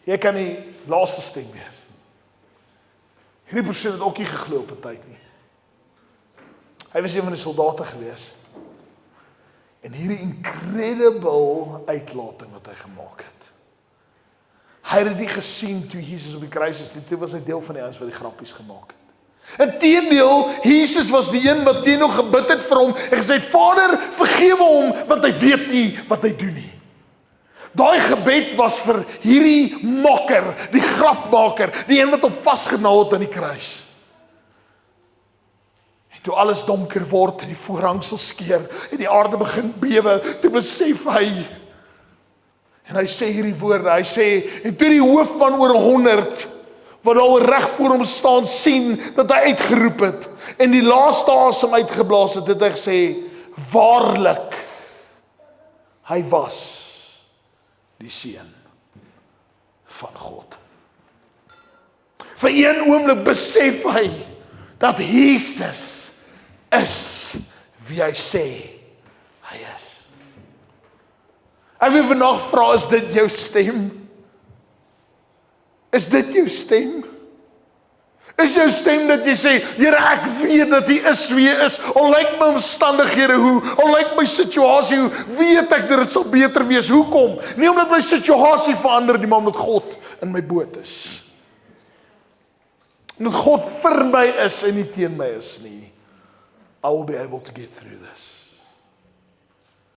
Jy kan die laaste stem wees. Hierdie persoon het ook nie geglo op 'n tyd nie. Hy was een van die soldate gewees. En hierdie incredible uitlating wat hy gemaak het. Hy het dit nie gesien toe Jesus op die kruis is nie, toe was hy deel van die ouens wat die grappies gemaak het. Inteendeel, Jesus was die een wat teen hom gebid het vir hom en gesê het, Vader, vergewe hom, want hy weet nie wat hy doen nie. Daai gebed was vir hierdie makker, die grapmaker, die een wat hom vasgenaal het aan die kruis. En toe alles donker word en die voorhangsel skeur en die aarde begin bewe, toe besef hy, en hy sê hierdie woorde, hy sê, en toe die hoofman oor 100, wat al reg voor hom staan, sien dat hy uitgeroep het, en die laaste asem uitgeblaas het, het hy gesê, waarlik, hy was die seun van God. Vir een oomblik besef hy, dat Jesus is wie hy sê hy is. Ek wil vandag vra, is dit jou stem? Is dit jou stem? Is jou stem dat jy sê, Here, ek weet dat hy is wie hy is, al lyk my omstandighede hoe, al lyk my situasie hoe, weet ek dat dit sal beter wees, hoekom? Nie omdat my situasie verander nie, maar omdat God in my boot is. Omdat God vir my is en nie teen my is nie. I will be able to get through this.